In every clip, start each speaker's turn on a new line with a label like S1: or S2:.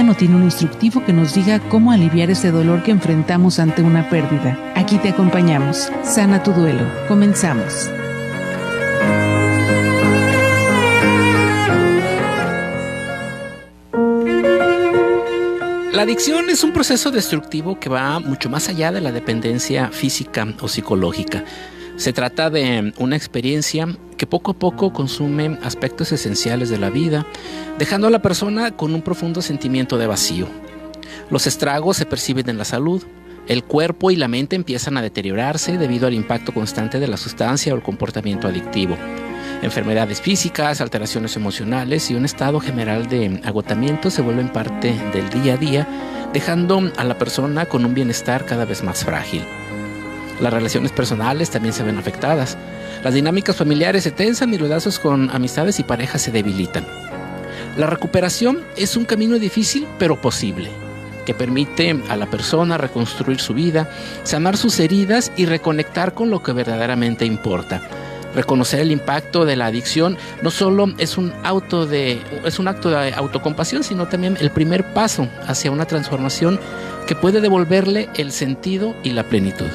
S1: no tiene un instructivo que nos diga cómo aliviar ese dolor que enfrentamos ante una pérdida. Aquí te acompañamos. Sana tu duelo. Comenzamos.
S2: La adicción es un proceso destructivo que va mucho más allá de la dependencia física o psicológica. Se trata de una experiencia que poco a poco consume aspectos esenciales de la vida, dejando a la persona con un profundo sentimiento de vacío. Los estragos se perciben en la salud. El cuerpo y la mente empiezan a deteriorarse debido al impacto constante de la sustancia o el comportamiento adictivo. Enfermedades físicas, alteraciones emocionales y un estado general de agotamiento se vuelven parte del día a día, dejando a la persona con un bienestar cada vez más frágil. Las relaciones personales también se ven afectadas. Las dinámicas familiares se tensan y los lazos con amistades y parejas se debilitan. La recuperación es un camino difícil pero posible, que permite a la persona reconstruir su vida, sanar sus heridas y reconectar con lo que verdaderamente importa. Reconocer el impacto de la adicción no solo es un acto de autocompasión, sino también el primer paso hacia una transformación que puede devolverle el sentido y la plenitud.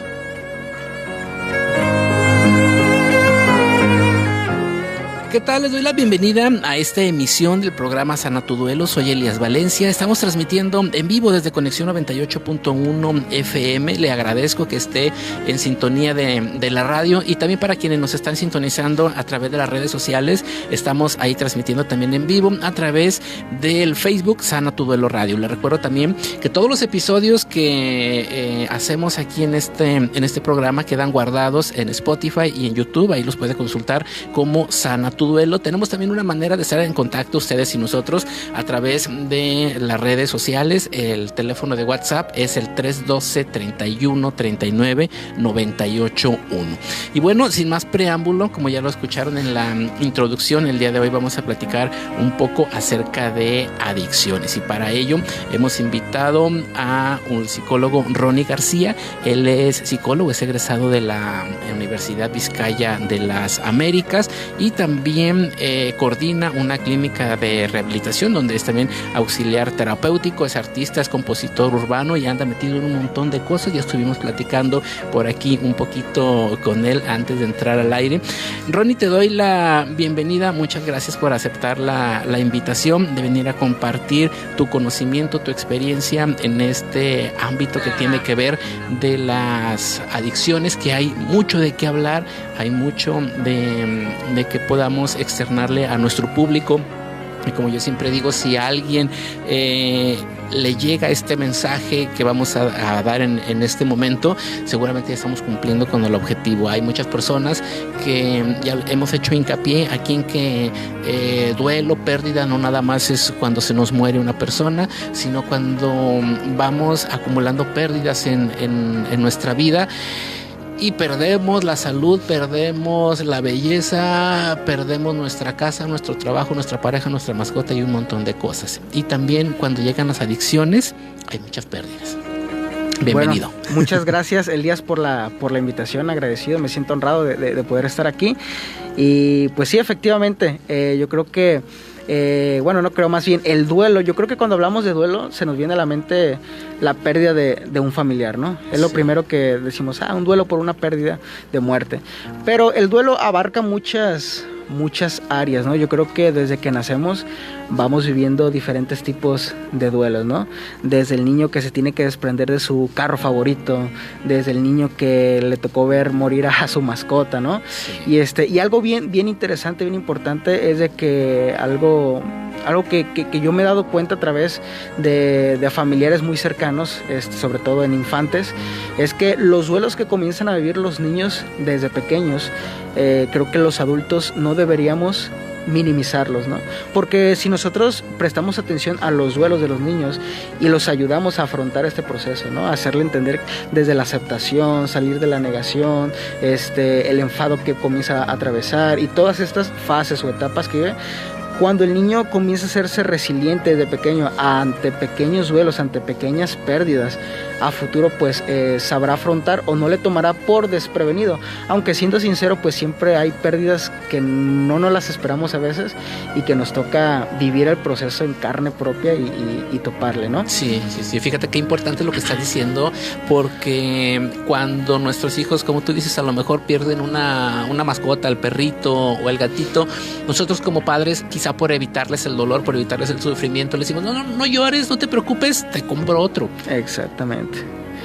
S2: ¿Qué tal? Les doy la bienvenida a esta emisión del programa Sana tu Duelo. Soy Elías Valencia. Estamos transmitiendo en vivo desde Conexión 98.1 FM. Le agradezco que esté en sintonía de la radio, y también para quienes nos están sintonizando a través de las redes sociales. Estamos ahí transmitiendo también en vivo a través del Facebook Sana tu Duelo Radio. Les recuerdo también que todos los episodios que hacemos aquí en este programa quedan guardados en Spotify y en YouTube. Ahí los puede consultar como Sana tu Duelo. Tenemos también una manera de estar en contacto ustedes y nosotros a través de las redes sociales. El teléfono de WhatsApp es el 312-31-39-98-1. Y bueno, sin más preámbulo, como ya lo escucharon en la introducción, el día de hoy vamos a platicar un poco acerca de adicciones, y para ello hemos invitado a un psicólogo, Ronnie García. Él es psicólogo, es egresado de la Universidad Vizcaya de las Américas, y también coordina una clínica de rehabilitación donde es también auxiliar terapéutico, es artista, es compositor urbano y anda metido en un montón de cosas. Ya estuvimos platicando por aquí un poquito con él antes de entrar al aire. Ronnie, te doy la bienvenida. Muchas gracias por aceptar la invitación de venir a compartir tu conocimiento, tu experiencia en este ámbito que tiene que ver de las adicciones, que hay mucho de qué hablar, hay mucho de que podamos externarle a nuestro público. Y como yo siempre digo, si a alguien le llega este mensaje que vamos a dar en este momento, seguramente ya estamos cumpliendo con el objetivo. Hay muchas personas que ya hemos hecho hincapié aquí en que duelo, pérdida, no nada más es cuando se nos muere una persona, sino cuando vamos acumulando pérdidas en nuestra vida. Y perdemos la salud, perdemos la belleza, perdemos nuestra casa, nuestro trabajo, nuestra pareja, nuestra mascota y un montón de cosas. Y también cuando llegan las adicciones hay muchas pérdidas. Bienvenido.
S3: Bueno, muchas gracias, Elías, por la invitación. Agradecido, me siento honrado de poder estar aquí. Y pues sí, efectivamente, yo creo que no creo, más bien el duelo. Yo creo que cuando hablamos de duelo se nos viene a la mente la pérdida de un familiar, ¿no? Es lo primero que decimos, un duelo por una pérdida de muerte. Pero el duelo abarca muchas áreas, ¿no? Yo creo que desde que nacemos vamos viviendo diferentes tipos de duelos, ¿no? Desde el niño que se tiene que desprender de su carro favorito, desde el niño que le tocó ver morir a su mascota, ¿no? Sí. Y algo bien interesante, bien importante es de que algo que yo me he dado cuenta a través de familiares muy cercanos, sobre todo en infantes, es que los duelos que comienzan a vivir los niños desde pequeños, creo que los adultos no deberíamos minimizarlos, ¿no? Porque si nosotros prestamos atención a los duelos de los niños y los ayudamos a afrontar este proceso, ¿no? A hacerle entender desde la aceptación, salir de la negación, el enfado que comienza a atravesar y todas estas fases o etapas que vive, Cuando el niño comienza a hacerse resiliente desde pequeño ante pequeños duelos, ante pequeñas pérdidas, a futuro pues sabrá afrontar o no le tomará por desprevenido. Aunque siendo sincero, pues siempre hay pérdidas que no nos las esperamos a veces y que nos toca vivir el proceso en carne propia y toparle, ¿no?
S2: Sí, fíjate qué importante lo que estás diciendo, porque cuando nuestros hijos, como tú dices, a lo mejor pierden una mascota, el perrito o el gatito, nosotros como padres, quizá por evitarles el dolor, por evitarles el sufrimiento, les decimos, no llores, no te preocupes, te compro otro.
S3: Exactamente.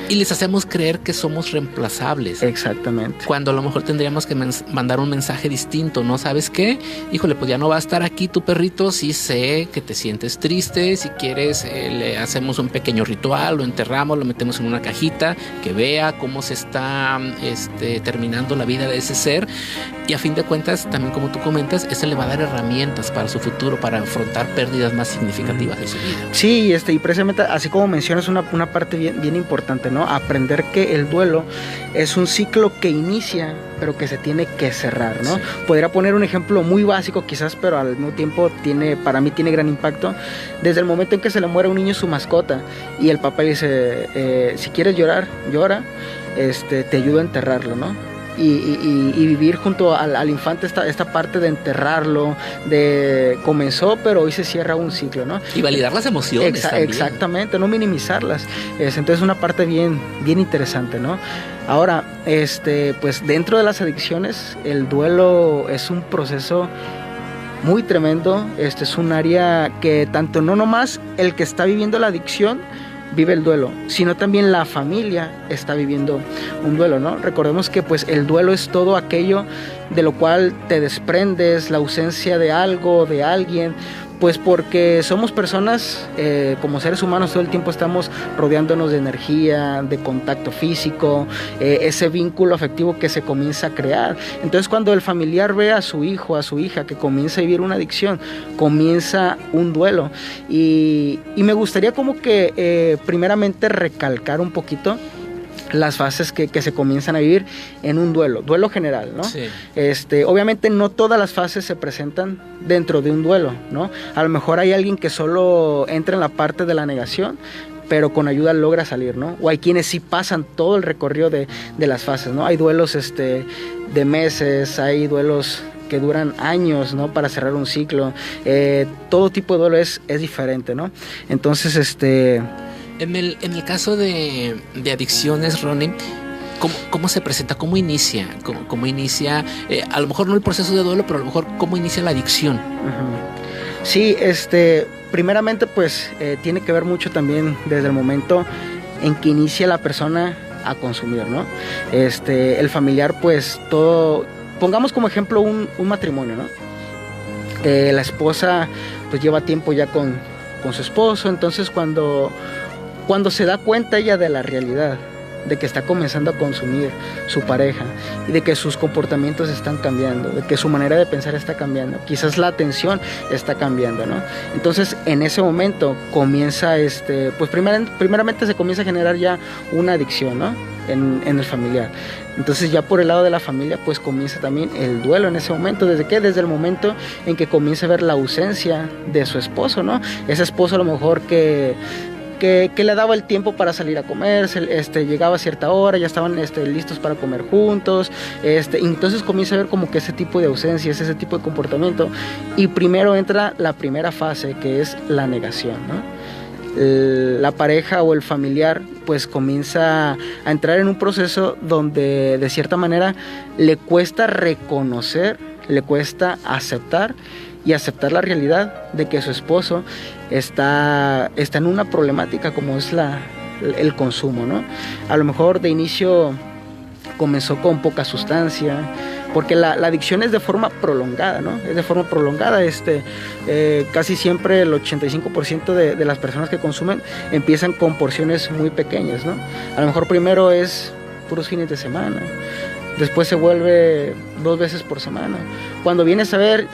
S2: Y les hacemos creer que somos reemplazables.
S3: Exactamente.
S2: Cuando a lo mejor tendríamos que mandar un mensaje distinto, ¿no? ¿Sabes qué? Híjole, pues ya no va a estar aquí tu perrito. Sí sé que te sientes triste. Si quieres, le hacemos un pequeño ritual, lo enterramos, lo metemos en una cajita, que vea cómo se está terminando la vida de ese ser. Y a fin de cuentas, también como tú comentas, eso le va a dar herramientas para su futuro, para afrontar pérdidas más significativas de su vida.
S3: Sí, y precisamente así como mencionas una parte bien importante, ¿no? Aprender que el duelo es un ciclo que inicia, pero que se tiene que cerrar, ¿no? Sí. Podría poner un ejemplo muy básico quizás, pero al mismo tiempo para mí tiene gran impacto. Desde el momento en que se le muere a un niño su mascota y el papá dice, si quieres llorar, llora, te ayudo a enterrarlo, ¿no? Y vivir junto al infante esta parte de enterrarlo, comenzó, pero hoy se cierra un ciclo, ¿no?
S2: Y validar las emociones también.
S3: Exactamente, no minimizarlas. Entonces una parte bien interesante, ¿no? Ahora, pues dentro de las adicciones, el duelo es un proceso muy tremendo. Es un área que tanto no nomás el que está viviendo la adicción vive el duelo, sino también la familia está viviendo un duelo, ¿no? Recordemos que pues el duelo es todo aquello de lo cual te desprendes, la ausencia de algo, de alguien, pues porque somos personas, como seres humanos todo el tiempo estamos rodeándonos de energía, de contacto físico, ese vínculo afectivo que se comienza a crear. Entonces cuando el familiar ve a su hijo, a su hija que comienza a vivir una adicción, comienza un duelo. Y me gustaría como que primeramente recalcar un poquito las fases que se comienzan a vivir en un duelo general, ¿no?
S2: Sí.
S3: Obviamente no todas las fases se presentan dentro de un duelo, ¿no? A lo mejor hay alguien que solo entra en la parte de la negación, pero con ayuda logra salir, ¿no? O hay quienes sí pasan todo el recorrido de las fases, ¿no? Hay duelos de meses, hay duelos que duran años, ¿no? Para cerrar un ciclo. Todo tipo de duelo es diferente, ¿no? Entonces,
S2: En el caso de adicciones, Ronnie, ¿cómo se presenta? ¿Cómo inicia? ¿Cómo inicia? A lo mejor no el proceso de duelo, pero a lo mejor ¿cómo inicia la adicción?
S3: Uh-huh. Sí, primeramente pues tiene que ver mucho también desde el momento en que inicia la persona a consumir, ¿no? El familiar pues todo, pongamos como ejemplo un matrimonio, ¿no? La esposa pues lleva tiempo ya con su esposo, entonces cuando se da cuenta ella de la realidad, de que está comenzando a consumir su pareja y de que sus comportamientos están cambiando, de que su manera de pensar está cambiando, quizás la atención está cambiando, ¿no? Entonces en ese momento comienza, pues primeramente se comienza a generar ya una adicción, ¿no? En el familiar. Entonces ya por el lado de la familia pues comienza también el duelo en ese momento. ¿Desde qué? Desde el momento en que comienza a ver la ausencia de su esposo, ¿no? Ese esposo a lo mejor que le daba el tiempo para salir a comer, llegaba a cierta hora, ya estaban listos para comer juntos, entonces comienza a ver como que ese tipo de ausencias, ese tipo de comportamiento, y primero entra la primera fase, que es la negación, ¿no? La pareja o el familiar pues comienza a entrar en un proceso donde de cierta manera le cuesta reconocer, le cuesta aceptar la realidad de que su esposo está en una problemática como es el consumo, ¿no? A lo mejor de inicio comenzó con poca sustancia, porque la adicción es de forma prolongada, ¿no? Es de forma prolongada, casi siempre el 85% de las personas que consumen empiezan con porciones muy pequeñas, ¿no? A lo mejor primero es puros fines de semana, después se vuelve 2 veces por semana. Cuando vienes a ver,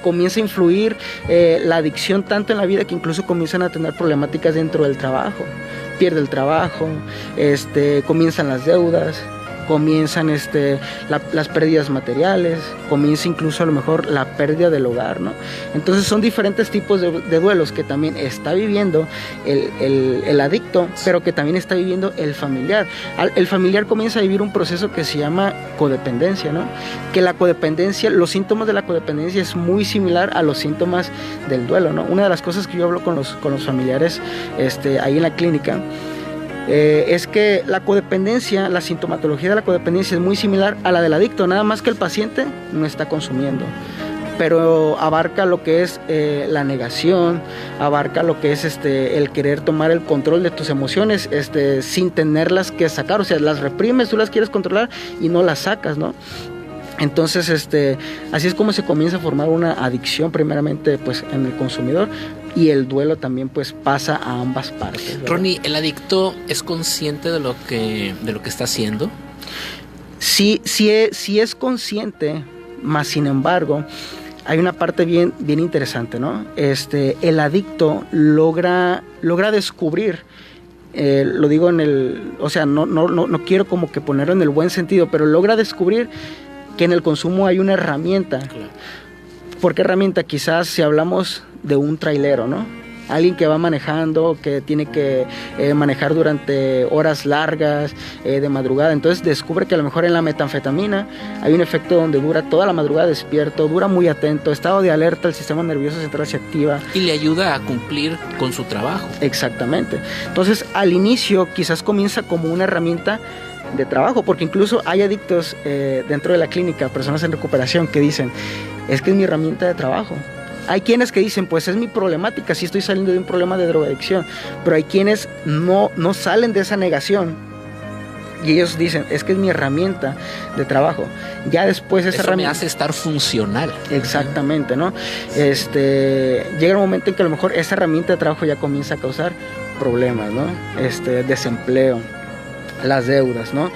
S3: comienza a influir la adicción tanto en la vida que incluso comienzan a tener problemáticas dentro del trabajo. Pierde el trabajo, comienzan las deudas, comienzan las pérdidas materiales, comienza incluso a lo mejor la pérdida del hogar, ¿no? Entonces son diferentes tipos de duelos que también está viviendo el adicto, pero que también está viviendo el familiar. El familiar comienza a vivir un proceso que se llama codependencia, ¿no? Que la codependencia, los síntomas de la codependencia es muy similar a los síntomas del duelo, ¿no? Una de las cosas que yo hablo con los familiares ahí en la clínica, es que la codependencia, la sintomatología de la codependencia es muy similar a la del adicto, nada más que el paciente no está consumiendo, pero abarca lo que es la negación, abarca lo que es el querer tomar el control de tus emociones sin tenerlas que sacar, o sea, las reprimes, tú las quieres controlar y no las sacas, ¿no? Entonces, así es como se comienza a formar una adicción primeramente pues en el consumidor, y el duelo también pues pasa a ambas partes, ¿verdad?
S2: Ronnie, ¿el adicto es consciente de lo que está haciendo?
S3: Sí es consciente, mas sin embargo hay una parte bien interesante, ¿no? El adicto logra descubrir, lo digo o sea, no quiero como que ponerlo en el buen sentido, pero logra descubrir que en el consumo hay una herramienta.
S2: Claro.
S3: ¿Por qué herramienta? Quizás si hablamos de un trailero, ¿no? Alguien que va manejando, que tiene que manejar durante horas largas, de madrugada. Entonces descubre que a lo mejor en la metanfetamina hay un efecto donde dura toda la madrugada despierto, dura muy atento, estado de alerta, el sistema nervioso central se activa.
S2: Y le ayuda a cumplir con su trabajo.
S3: Exactamente. Entonces al inicio quizás comienza como una herramienta de trabajo, porque incluso hay adictos dentro de la clínica, personas en recuperación que dicen, es que es mi herramienta de trabajo. Hay quienes que dicen, pues es mi problemática, sí estoy saliendo de un problema de drogadicción, pero hay quienes no salen de esa negación y ellos dicen, es que es mi herramienta de trabajo. Ya después esa herramienta
S2: me hace estar funcional.
S3: Exactamente, ¿no? Llega un momento en que a lo mejor esa herramienta de trabajo ya comienza a causar problemas, ¿no? Desempleo, las deudas, ¿no?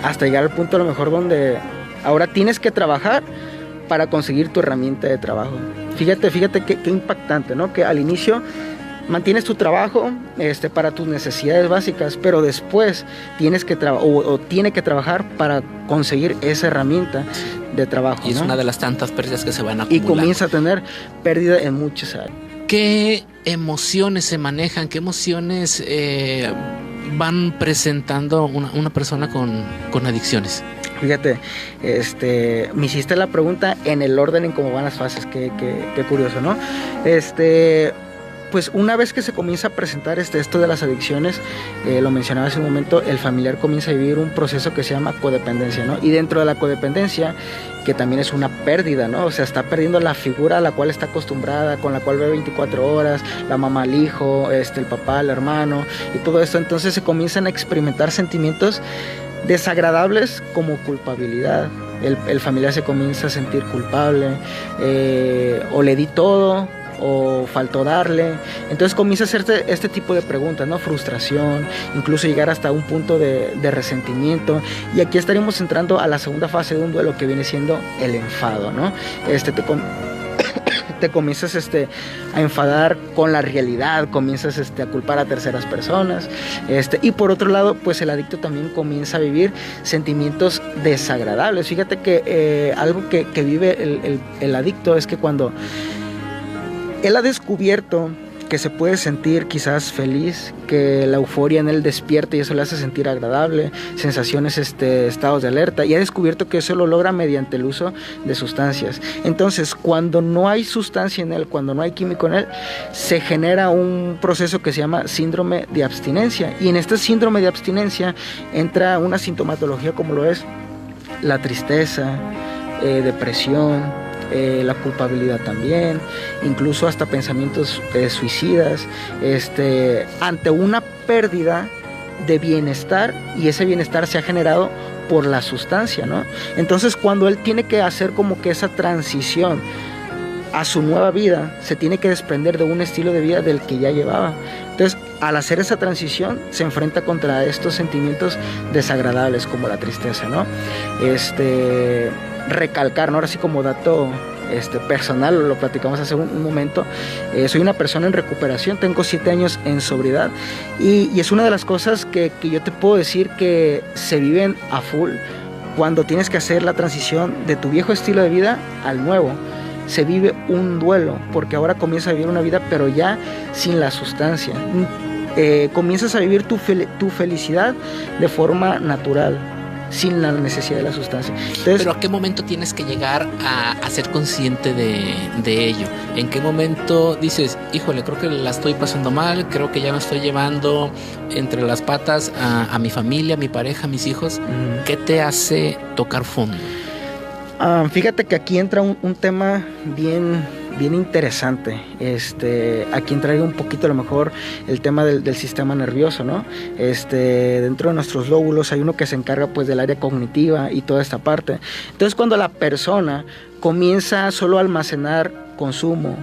S3: Hasta llegar al punto a lo mejor donde ahora tienes que trabajar para conseguir tu herramienta de trabajo. Fíjate qué impactante, ¿no? Que al inicio mantienes tu trabajo para tus necesidades básicas, pero después tienes que tiene que trabajar para conseguir esa herramienta de trabajo.
S2: Y es, ¿no?, una de las tantas pérdidas que se van a acumular.
S3: Y comienza a tener pérdida en muchas áreas.
S2: ¿Qué emociones se manejan? ¿Qué emociones van presentando una persona con adicciones?
S3: Fíjate, me hiciste la pregunta en el orden en cómo van las fases, qué curioso, ¿no? Pues una vez que se comienza a presentar esto de las adicciones, lo mencionaba hace un momento, el familiar comienza a vivir un proceso que se llama codependencia, ¿no? Y dentro de la codependencia, que también es una pérdida, ¿no? O sea, está perdiendo la figura a la cual está acostumbrada, con la cual ve 24 horas, la mamá al hijo, el papá al hermano, y todo esto. Entonces se comienzan a experimentar sentimientos desagradables como culpabilidad. El familiar se comienza a sentir culpable, o le di todo o faltó darle. Entonces comienza a hacerte este tipo de preguntas, ¿no? Frustración, incluso llegar hasta un punto de resentimiento. Y aquí estaríamos entrando a la segunda fase de un duelo, que viene siendo el enfado, ¿no? Te comienzas a enfadar con la realidad, comienzas a culpar a terceras personas, y por otro lado, pues el adicto también comienza a vivir sentimientos desagradables. Fíjate que algo que vive el adicto es que cuando él ha descubierto que se puede sentir quizás feliz, que la euforia en él despierta y eso le hace sentir agradable, sensaciones, estados de alerta, y ha descubierto que eso lo logra mediante el uso de sustancias. Entonces, cuando no hay sustancia en él, cuando no hay químico en él, se genera un proceso que se llama síndrome de abstinencia, y en este síndrome de abstinencia entra una sintomatología como lo es la tristeza, depresión, la culpabilidad también, incluso hasta pensamientos suicidas, ante una pérdida de bienestar, y ese bienestar se ha generado por la sustancia, ¿no? Entonces, cuando él tiene que hacer como que esa transición a su nueva vida, se tiene que desprender de un estilo de vida del que ya llevaba. Entonces, al hacer esa transición, se enfrenta contra estos sentimientos desagradables como la tristeza, ¿no? Recalcar, ¿no? Ahora sí, como dato personal, lo platicamos hace un momento. Soy una persona en recuperación, tengo 7 años en sobriedad y es una de las cosas que yo te puedo decir que se viven a full cuando tienes que hacer la transición de tu viejo estilo de vida al nuevo. Se vive un duelo, porque ahora comienzas a vivir una vida, pero ya sin la sustancia. Comienzas a vivir tu felicidad de forma natural, sin la necesidad de la sustancia. Entonces,
S2: pero ¿a qué momento tienes que llegar a ser consciente de ello? ¿En qué momento dices, híjole, creo que la estoy pasando mal, creo que ya me estoy llevando entre las patas a mi familia, a mi pareja, a mis hijos? ¿Qué te hace tocar fondo?
S3: Fíjate que aquí entra un tema bien interesante. Aquí entraría un poquito a lo mejor el tema del sistema nervioso, ¿no? Dentro de nuestros lóbulos hay uno que se encarga pues del área cognitiva y toda esta parte. Entonces cuando la persona comienza solo a almacenar consumo,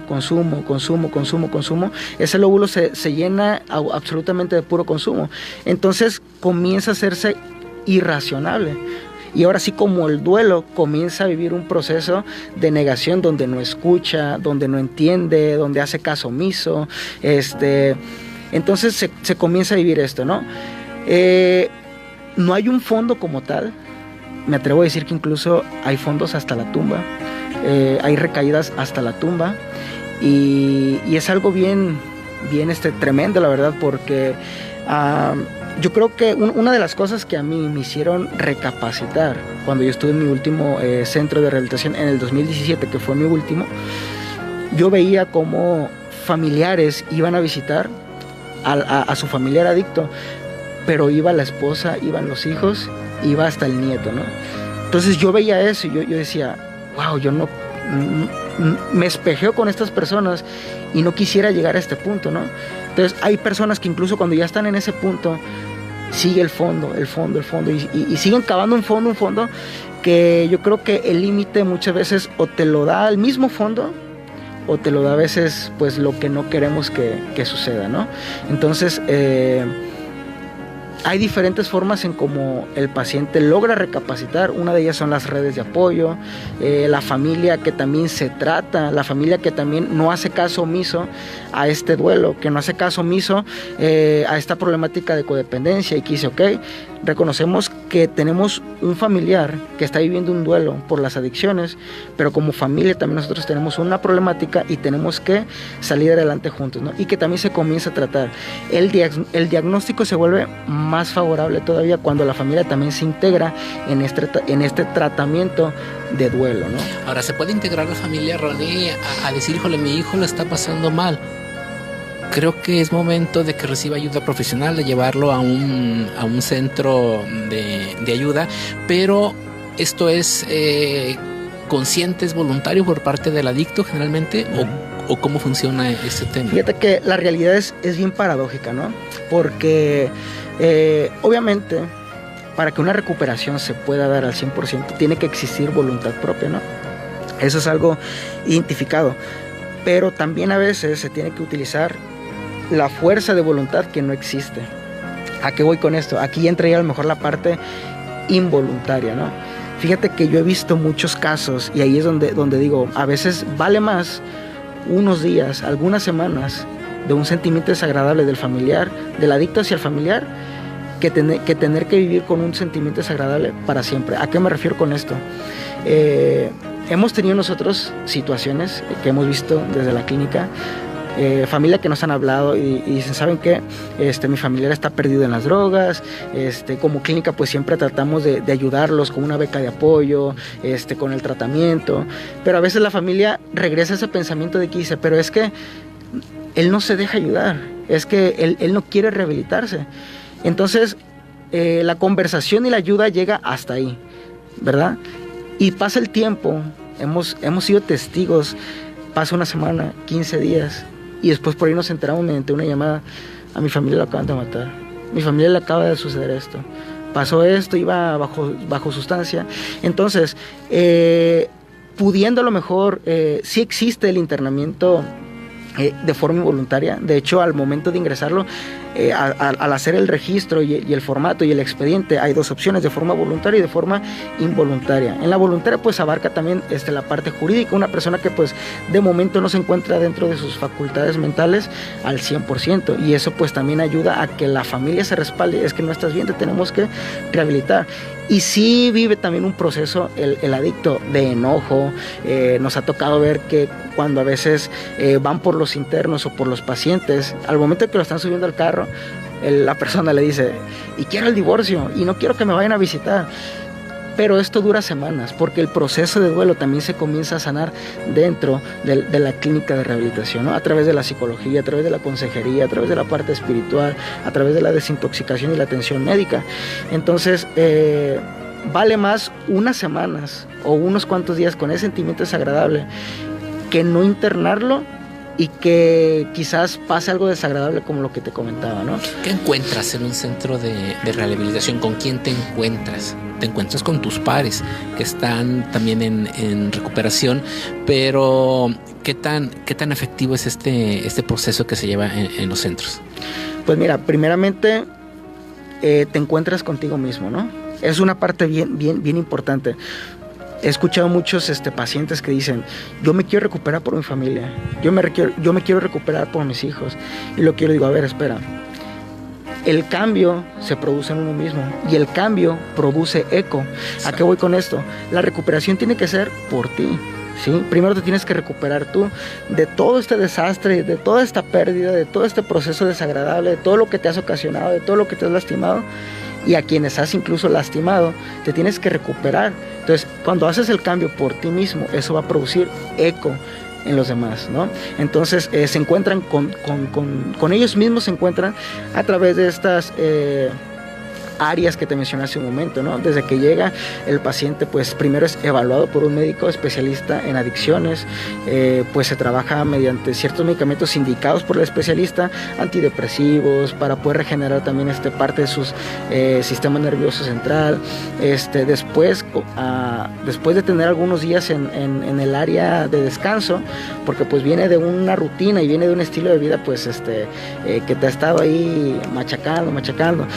S3: ese lóbulo se llena absolutamente de puro consumo. Entonces comienza a hacerse irracionable. Y ahora sí, como el duelo, comienza a vivir un proceso de negación donde no escucha, donde no entiende, donde hace caso omiso. Entonces se comienza a vivir esto, ¿no? No hay un fondo como tal. Me atrevo a decir que incluso hay fondos hasta la tumba. Hay recaídas hasta la tumba. Y es algo bien tremendo, la verdad, porque yo creo que una de las cosas que a mí me hicieron recapacitar cuando yo estuve en mi último centro de rehabilitación en el 2017, que fue mi último, yo veía cómo familiares iban a visitar a su familiar adicto, pero iba la esposa, iban los hijos, iba hasta el nieto, ¿no? Entonces yo veía eso y yo decía, wow, yo no me espejeo con estas personas y no quisiera llegar a este punto, ¿no? Entonces hay personas que incluso cuando ya están en ese punto sigue el fondo y siguen cavando un fondo que yo creo que el límite muchas veces o te lo da el mismo fondo o te lo da a veces pues lo que no queremos que suceda, ¿no? Entonces hay diferentes formas en cómo el paciente logra recapacitar. Una de ellas son las redes de apoyo, la familia que también se trata, la familia que también no hace caso omiso a este duelo, que no hace caso omiso a esta problemática de codependencia y que dice, ok, reconocemos que tenemos un familiar que está viviendo un duelo por las adicciones, pero como familia también nosotros tenemos una problemática y tenemos que salir adelante juntos, ¿no? Y que también se comienza a tratar. El diagnóstico se vuelve más favorable todavía cuando la familia también se integra en este tratamiento de duelo, ¿no?
S2: Ahora, ¿se puede integrar la familia, Ronnie, a decir, híjole, mi hijo lo está pasando mal? Creo que es momento de que reciba ayuda profesional, de llevarlo a un centro de ayuda, pero esto es consciente, es voluntario por parte del adicto generalmente, o cómo funciona este tema.
S3: Fíjate que la realidad es bien paradójica, ¿no? Porque obviamente para que una recuperación se pueda dar al 100% tiene que existir voluntad propia, ¿no? Eso es algo identificado, pero también a veces se tiene que utilizar la fuerza de voluntad que no existe. ¿A qué voy con esto? Aquí entra ya a lo mejor la parte involuntaria, ¿no? Fíjate que yo he visto muchos casos y ahí es donde digo, a veces vale más unos días, algunas semanas de un sentimiento desagradable del familiar, del adicto hacia el familiar, que tener que vivir con un sentimiento desagradable para siempre. ¿A qué me refiero con esto? Hemos tenido nosotros situaciones que hemos visto desde la clínica, familia que nos han hablado y dicen, ¿saben qué? Mi familiar está perdido en las drogas, como clínica pues siempre tratamos de ayudarlos con una beca de apoyo, con el tratamiento, pero a veces la familia regresa a ese pensamiento de que dice, pero es que él no se deja ayudar, es que él no quiere rehabilitarse. Entonces la conversación y la ayuda llega hasta ahí, ¿verdad? Y pasa el tiempo, hemos sido testigos, pasa una semana, 15 días, y después por ahí nos enteramos mediante una llamada, a mi familia lo acaban de matar, mi familia le acaba de suceder esto, pasó esto, iba bajo sustancia. Entonces, pudiendo a lo mejor, sí existe el internamiento de forma involuntaria. De hecho, al momento de ingresarlo, al hacer el registro y el formato y el expediente, hay dos opciones: de forma voluntaria y de forma involuntaria. En la voluntaria pues abarca también la parte jurídica, una persona que pues de momento no se encuentra dentro de sus facultades mentales al 100%, y eso pues también ayuda a que la familia se respalde. Es que no estás bien, te tenemos que rehabilitar. Y sí vive también un proceso el adicto de enojo. Nos ha tocado ver que cuando a veces van por los internos o por los pacientes, al momento que lo están subiendo al carro, la persona le dice: y quiero el divorcio, y no quiero que me vayan a visitar. Pero esto dura semanas, porque el proceso de duelo también se comienza a sanar dentro de la clínica de rehabilitación, ¿no? A través de la psicología, a través de la consejería, a través de la parte espiritual, a través de la desintoxicación y la atención médica. Entonces, vale más unas semanas o unos cuantos días con ese sentimiento desagradable que no internarlo y que quizás pase algo desagradable como lo que te comentaba, ¿no?
S2: ¿Qué encuentras en un centro de rehabilitación? ¿Con quién te encuentras? Te encuentras con tus pares que están también en recuperación, pero ¿qué tan efectivo es este proceso que se lleva en los centros?
S3: Pues mira, primeramente te encuentras contigo mismo, ¿no? Es una parte bien importante. He escuchado muchos pacientes que dicen: yo me quiero recuperar por mi familia, yo me quiero recuperar por mis hijos. Y lo que yo le digo: a ver, espera. El cambio se produce en uno mismo y el cambio produce eco. ¿A qué voy con esto? La recuperación tiene que ser por ti, ¿sí? Primero te tienes que recuperar tú de todo este desastre, de toda esta pérdida, de todo este proceso desagradable, de todo lo que te has ocasionado, de todo lo que te has lastimado, y a quienes has incluso lastimado, te tienes que recuperar. Entonces, cuando haces el cambio por ti mismo, eso va a producir eco en los demás, ¿no? Entonces se encuentran con ellos mismos, se encuentran a través de estas áreas que te mencioné hace un momento, ¿no? Desde que llega el paciente, pues primero es evaluado por un médico especialista en adicciones, pues se trabaja mediante ciertos medicamentos indicados por el especialista, antidepresivos, para poder regenerar también parte de su sistema nervioso central. Después de tener algunos días en el área de descanso, porque pues viene de una rutina y viene de un estilo de vida pues que te ha estado ahí machacando,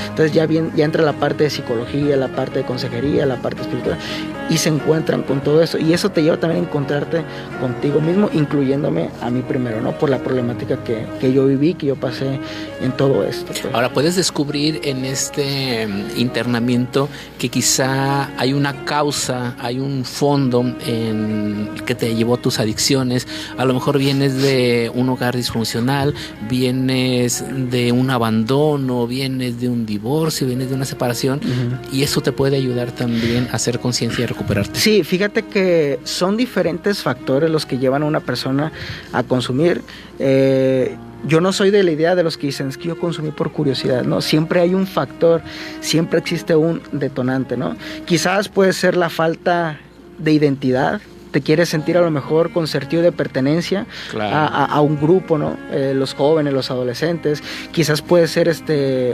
S3: entonces ya entra la parte de psicología, la parte de consejería, la parte espiritual, y se encuentran con todo eso, y eso te lleva también a encontrarte contigo mismo, incluyéndome a mí primero, ¿no? Por la problemática que yo viví, que yo pasé en todo esto, pues.
S2: Ahora, puedes descubrir en este internamiento que quizá hay una causa, hay un fondo que te llevó a tus adicciones. A lo mejor vienes de un hogar disfuncional, vienes de un abandono, vienes de un divorcio, vienes de una separación, y eso te puede ayudar también a hacer conciencia y a recuperarte.
S3: Sí, fíjate que son diferentes factores los que llevan a una persona a consumir. Yo no soy de la idea de los que dicen: es que yo consumí por curiosidad, ¿no? Siempre hay un factor, siempre existe un detonante, ¿no? Quizás puede ser la falta de identidad. Te quieres sentir a lo mejor con sentido de pertenencia, claro, a un grupo, ¿no? Los jóvenes, los adolescentes. Quizás puede ser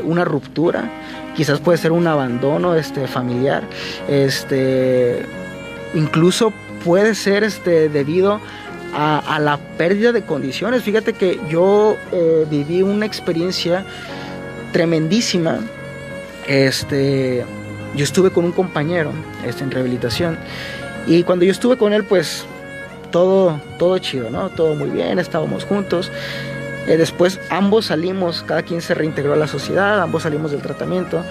S3: una ruptura, quizás puede ser un abandono familiar, incluso puede ser debido a la pérdida de condiciones. Fíjate que yo viví una experiencia tremendísima. Yo estuve con un compañero en rehabilitación. Y cuando yo estuve con él, pues todo chido, ¿no? Todo muy bien, estábamos juntos. Después ambos salimos, cada quien se reintegró a la sociedad, ambos salimos del tratamiento.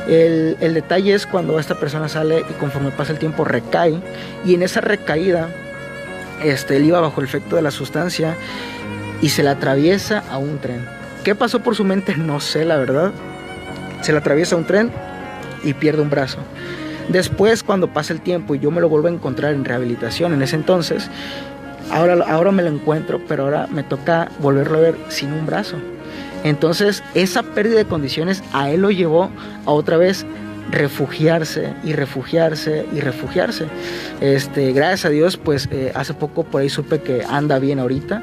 S3: El detalle es cuando esta persona sale y conforme pasa el tiempo recae. Y en esa recaída, él iba bajo el efecto de la sustancia y se le atraviesa a un tren. ¿Qué pasó por su mente? No sé, la verdad. Se le atraviesa un tren y pierde un brazo. Después, cuando pasa el tiempo y yo me lo vuelvo a encontrar en rehabilitación, en ese entonces, ahora me lo encuentro, pero ahora me toca volverlo a ver sin un brazo. Entonces, esa pérdida de condiciones a él lo llevó a otra vez refugiarse. Gracias a Dios, pues hace poco por ahí supe que anda bien ahorita,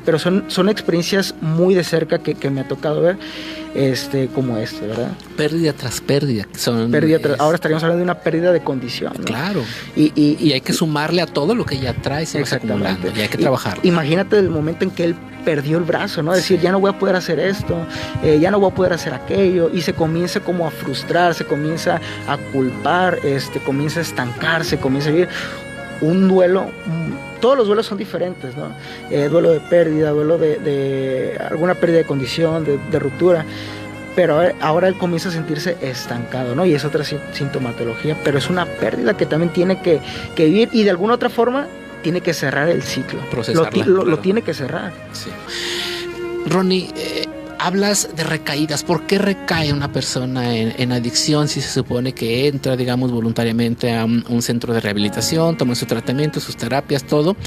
S3: pero son experiencias muy de cerca que me ha tocado ver. como ¿verdad?
S2: Pérdida tras pérdida.
S3: Ahora estaríamos hablando de una pérdida de condición, ¿no?
S2: Claro. Y hay que sumarle a todo lo que ya trae, se va acumulando, y hay que trabajar.
S3: Imagínate el momento en que él perdió el brazo, ¿no? Decir, ya no voy a poder hacer esto, ya no voy a poder hacer aquello, y se comienza como a frustrar, se comienza a culpar, comienza a estancarse, comienza a vivir un duelo. Todos los duelos son diferentes, ¿no? Duelo de pérdida, duelo de alguna pérdida de condición, de ruptura, pero ahora él comienza a sentirse estancado, ¿no? Y es otra sintomatología, pero es una pérdida que también tiene que vivir, y de alguna otra forma tiene que cerrar el ciclo.
S2: Procesarla,
S3: lo tiene que cerrar.
S2: Sí. Ronnie, hablas de recaídas. ¿Por qué recae una persona en adicción si se supone que entra, digamos, voluntariamente a un centro de rehabilitación, toma su tratamiento, sus terapias, todo?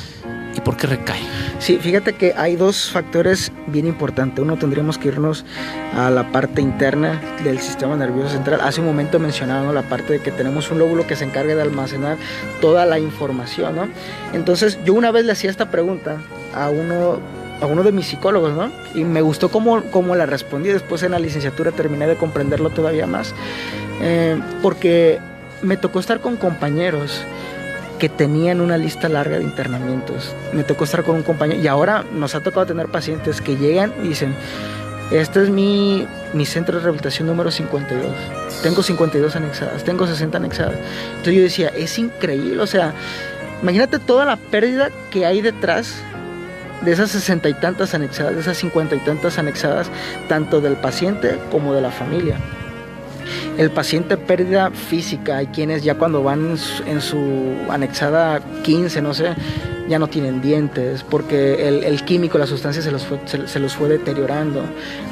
S2: ¿Y por qué recae?
S3: Sí, fíjate que hay dos factores bien importantes. Uno, tendríamos que irnos a la parte interna del sistema nervioso central. Hace un momento mencionaba, ¿no?, la parte de que tenemos un lóbulo que se encarga de almacenar toda la información, ¿no? Entonces, yo una vez le hacía esta pregunta a uno de mis psicólogos, ¿no? Y me gustó cómo la respondí. Después en la licenciatura terminé de comprenderlo todavía más, porque me tocó estar con compañeros que tenían una lista larga de internamientos. Me tocó estar con un compañero, y ahora nos ha tocado tener pacientes que llegan y dicen, este es mi centro de rehabilitación número 52. Tengo 52 anexadas, tengo 60 anexadas. Entonces yo decía, es increíble, o sea, imagínate toda la pérdida que hay detrás de esas 60 y tantas anexadas, de esas 50 y tantas anexadas, tanto del paciente como de la familia. El paciente, pérdida física, hay quienes ya cuando van en su anexada 15, no sé, ya no tienen dientes porque el químico, la sustancia se los fue deteriorando.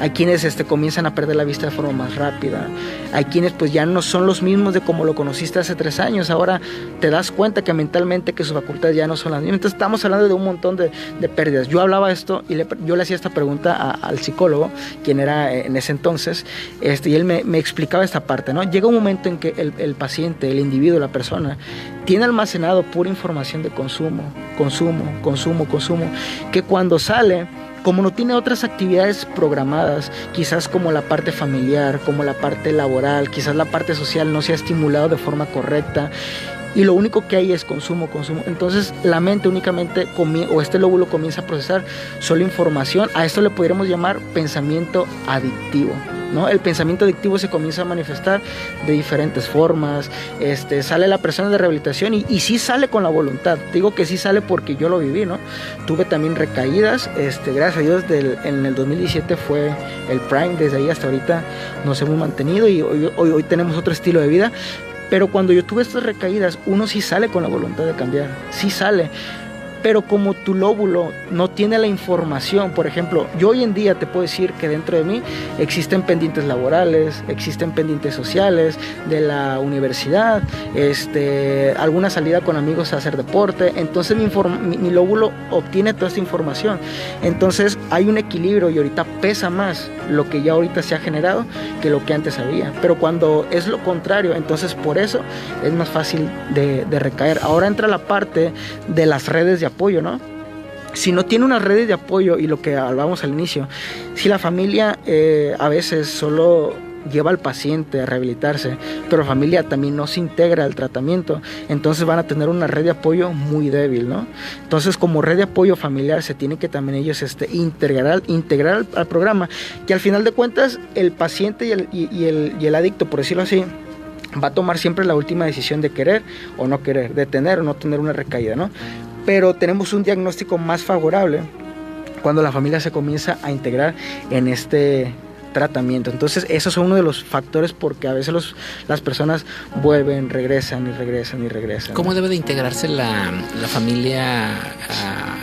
S3: Hay quienes comienzan a perder la vista de forma más rápida. Hay quienes pues ya no son los mismos de como lo conociste hace 3 años. Ahora te das cuenta que mentalmente que sus facultades ya no son las mismas. Entonces estamos hablando de un montón de pérdidas. Yo hablaba esto y yo le hacía esta pregunta al psicólogo, quien era en ese entonces, y él me explicaba esta parte, ¿no? Llega un momento en que el paciente, el individuo, la persona, tiene almacenado pura información de consumo, que cuando sale, como no tiene otras actividades programadas, quizás como la parte familiar, como la parte laboral, quizás la parte social no se ha estimulado de forma correcta, y lo único que hay es consumo. Entonces la mente únicamente, o este lóbulo comienza a procesar solo información. A esto le podríamos llamar pensamiento adictivo, ¿no? El pensamiento adictivo se comienza a manifestar de diferentes formas. Sale la persona de rehabilitación y sí sale con la voluntad. Digo que sí sale porque yo lo viví, ¿no? Tuve también recaídas. Gracias a Dios, en el 2017 fue el Prime. Desde ahí hasta ahorita nos hemos mantenido y hoy tenemos otro estilo de vida. Pero cuando yo tuve estas recaídas, uno sí sale con la voluntad de cambiar, sí sale. Pero como tu lóbulo no tiene la información, por ejemplo, yo hoy en día te puedo decir que dentro de mí existen pendientes laborales, existen pendientes sociales, de la universidad, alguna salida con amigos a hacer deporte. Entonces mi lóbulo obtiene toda esta información. Entonces hay un equilibrio y ahorita pesa más lo que ya ahorita se ha generado que lo que antes había. Pero cuando es lo contrario, entonces por eso es más fácil de recaer. Ahora entra la parte de las redes de apoyo, ¿no? Si no tiene unas redes de apoyo, y lo que hablábamos al inicio, si la familia a veces solo lleva al paciente a rehabilitarse, pero la familia también no se integra al tratamiento, entonces van a tener una red de apoyo muy débil, ¿no? Entonces, como red de apoyo familiar, se tiene que también ellos integrar al programa, que al final de cuentas el paciente y el adicto, por decirlo así, va a tomar siempre la última decisión de querer o no querer, de tener o no tener una recaída, ¿no? Pero tenemos un diagnóstico más favorable cuando la familia se comienza a integrar en este tratamiento. Entonces, esos son uno de los factores porque a veces las personas vuelven, regresan.
S2: ¿Cómo debe de integrarse la familia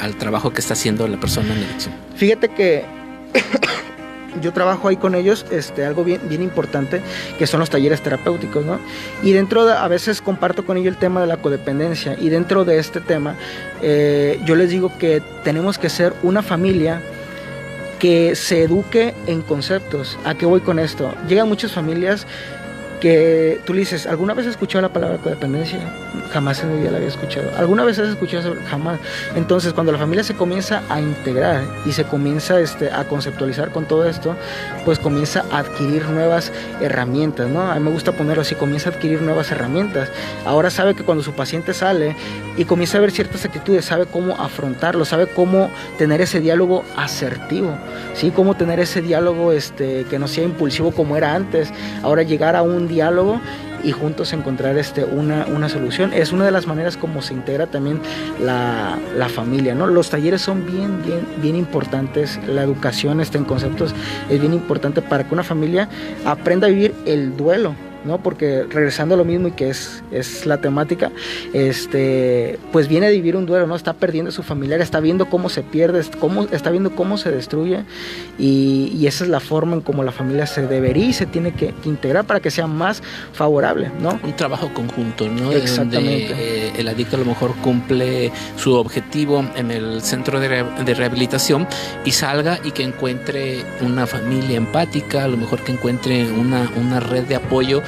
S2: al trabajo que está haciendo la persona en adicción?
S3: Fíjate que yo trabajo ahí con ellos, algo bien importante, que son los talleres terapéuticos, ¿no? Y a veces comparto con ellos el tema de la codependencia, y dentro de este tema, yo les digo que tenemos que ser una familia que se eduque en conceptos. ¿A qué voy con esto? Llegan muchas familias que tú le dices, ¿alguna vez has escuchado la palabra codependencia? Jamás en mi vida la había escuchado. ¿Alguna vez has escuchado eso? Jamás. Entonces, cuando la familia se comienza a integrar y se comienza a conceptualizar con todo esto, pues comienza a adquirir nuevas herramientas, ¿no? A mí me gusta ponerlo así, comienza a adquirir nuevas herramientas. Ahora sabe que cuando su paciente sale y comienza a ver ciertas actitudes, sabe cómo afrontarlo, sabe cómo tener ese diálogo asertivo, ¿sí? Cómo tener ese diálogo que no sea impulsivo como era antes. Ahora llegar a un diálogo y juntos encontrar una solución. Es una de las maneras como se integra también la familia, ¿no? Los talleres son bien importantes. La educación en conceptos es bien importante para que una familia aprenda a vivir el duelo, ¿no? Porque regresando a lo mismo y que es la temática, pues viene a vivir un duelo, ¿no? Está perdiendo a su familiar, está viendo cómo se pierde, está viendo cómo se destruye, y esa es la forma en cómo la familia se debería y se tiene que integrar para que sea más favorable, ¿no?
S2: Un trabajo conjunto, ¿no?
S3: Exactamente.
S2: Donde el adicto a lo mejor cumple su objetivo en el centro de rehabilitación y salga y que encuentre una familia empática, a lo mejor que encuentre una red de apoyo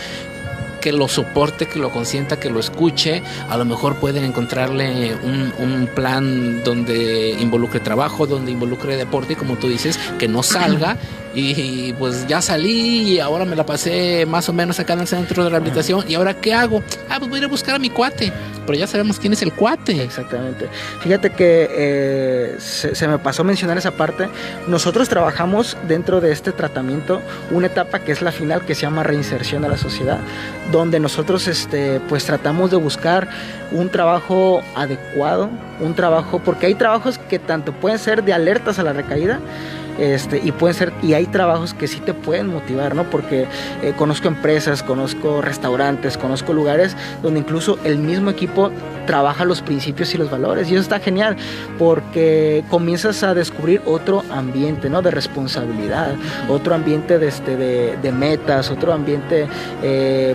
S2: que lo soporte, que lo consienta, que lo escuche. A lo mejor pueden encontrarle un plan donde involucre trabajo, donde involucre deporte, y como tú dices, que no salga y pues ya salí y ahora me la pasé más o menos acá en el centro de rehabilitación, y ahora ¿qué hago? Pues voy a ir a buscar a mi cuate, pero ya sabemos quién es el cuate.
S3: Exactamente. Fíjate que se me pasó mencionar esa parte. Nosotros trabajamos dentro de este tratamiento una etapa que es la final, que se llama reinserción a la sociedad, donde nosotros pues tratamos de buscar un trabajo adecuado, un trabajo, porque hay trabajos que tanto pueden ser de alertas a la recaída, y hay trabajos que sí te pueden motivar, ¿no? Porque conozco empresas, conozco restaurantes, conozco lugares donde incluso el mismo equipo trabaja los principios y los valores, y eso está genial porque comienzas a descubrir otro ambiente, ¿no? De responsabilidad, otro ambiente de metas, otro ambiente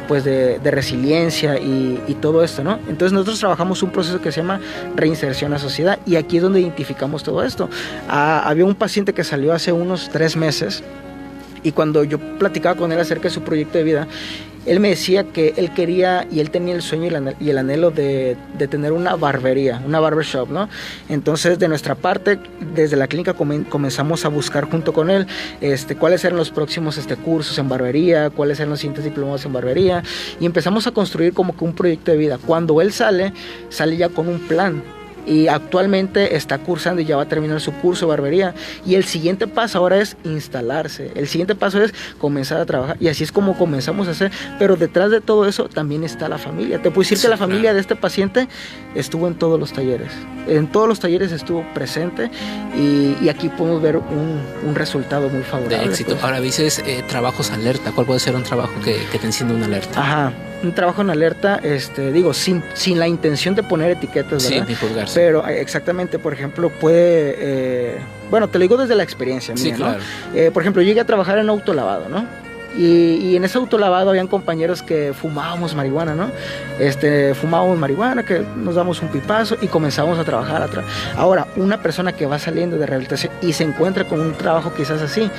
S3: pues de resiliencia y todo esto, ¿no? Entonces nosotros trabajamos un proceso que se llama reinserción a la sociedad, y aquí es donde identificamos todo esto. Había un paciente que salió hace unos 3 meses, y cuando yo platicaba con él acerca de su proyecto de vida, él me decía que él quería y él tenía el sueño y el anhelo de tener una barbería, una barbershop, ¿no? Entonces, de nuestra parte, desde la clínica comenzamos a buscar junto con él cuáles eran los próximos cursos en barbería, cuáles eran los siguientes diplomados en barbería, y empezamos a construir como que un proyecto de vida. Cuando él sale ya con un plan, y actualmente está cursando y ya va a terminar su curso de barbería, y el siguiente paso ahora es instalarse, el siguiente paso es comenzar a trabajar, y así es como comenzamos a hacer. Pero detrás de todo eso también está la familia. Te puedo decir que la familia de este paciente estuvo en todos los talleres estuvo presente, y aquí podemos ver un resultado muy favorable
S2: de éxito.
S3: Pues.
S2: Ahora dices trabajos alerta. ¿Cuál puede ser un trabajo que te encienda una alerta?
S3: Ajá, un trabajo en alerta, digo, sin la intención de poner etiquetas, ¿verdad?
S2: Sí, ni juzgarse.
S3: Pero exactamente, por ejemplo, bueno, te lo digo desde la experiencia mía,
S2: sí, claro.
S3: ¿no? Por ejemplo, llegué a trabajar en autolavado, ¿no? Y en ese autolavado habían compañeros que fumábamos marihuana, ¿no? Fumábamos marihuana, que nos damos un pipazo y comenzamos a trabajar atrás. Ahora, una persona que va saliendo de rehabilitación y se encuentra con un trabajo quizás así,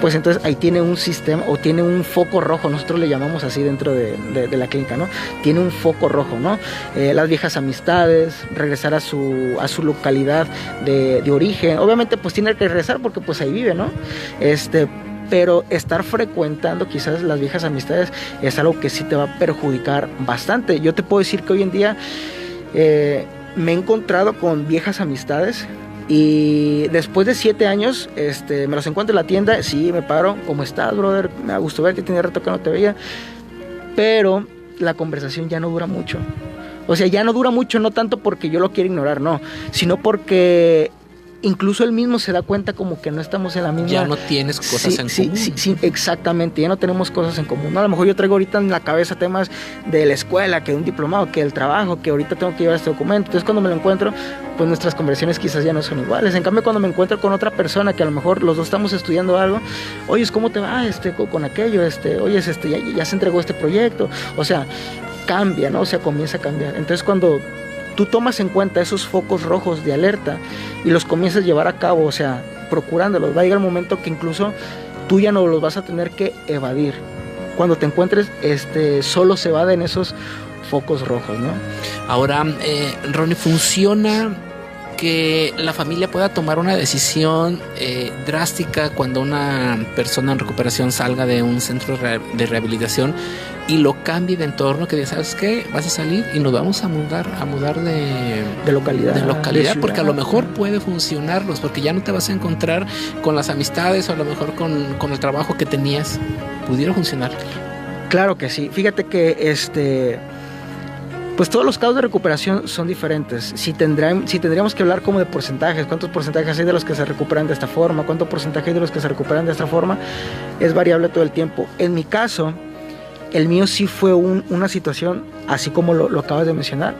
S3: pues entonces ahí tiene un sistema o tiene un foco rojo, nosotros le llamamos así dentro de la clínica, ¿no? Tiene un foco rojo, ¿no? Las viejas amistades, regresar a su localidad de origen. Obviamente pues tiene que regresar porque pues ahí vive, ¿no? Pero estar frecuentando quizás las viejas amistades es algo que sí te va a perjudicar bastante. Yo te puedo decir que hoy en día me he encontrado con viejas amistades, y después de 7 años me los encuentro en la tienda. Sí, me paro, ¿cómo estás, brother? Me da gusto verte, tiene rato que no te veía. Pero la conversación ya no dura mucho. O sea, ya no dura mucho, no tanto porque yo lo quiera ignorar, no, sino porque incluso él mismo se da cuenta como que no estamos en la misma...
S2: Ya no tienes cosas en común.
S3: Sí, exactamente, ya no tenemos cosas en común. A lo mejor yo traigo ahorita en la cabeza temas de la escuela, que de un diplomado, que del trabajo, que ahorita tengo que llevar este documento. Entonces cuando me lo encuentro, pues nuestras conversaciones quizás ya no son iguales. En cambio, cuando me encuentro con otra persona que a lo mejor los dos estamos estudiando algo, oye, ¿cómo te va con aquello? Oye, ya se entregó este proyecto. O sea, cambia, ¿no? O sea, comienza a cambiar. Entonces cuando tú tomas en cuenta esos focos rojos de alerta y los comienzas a llevar a cabo, o sea, procurándolos, va a llegar el momento que incluso tú ya no los vas a tener que evadir. cuando te encuentres, solo se va en esos focos rojos, ¿no?
S2: Ahora, Ronnie, ¿funciona que la familia pueda tomar una decisión drástica cuando una persona en recuperación salga de un centro de rehabilitación y lo cambie de entorno, que diga, ¿sabes qué? Vas a salir y nos vamos a mudar de localidad, de porque a lo mejor puede funcionarlos, porque ya no te vas a encontrar con las amistades o a lo mejor con el trabajo que tenías. ¿Pudiera funcionar?
S3: Claro que sí. Fíjate que pues todos los casos de recuperación son diferentes. Si tendríamos que hablar como de porcentajes, cuántos porcentajes hay de los que se recuperan de esta forma, cuánto porcentaje hay de los que se recuperan de esta forma, es variable todo el tiempo. En mi caso, el mío sí fue una situación así como lo acabas de mencionar.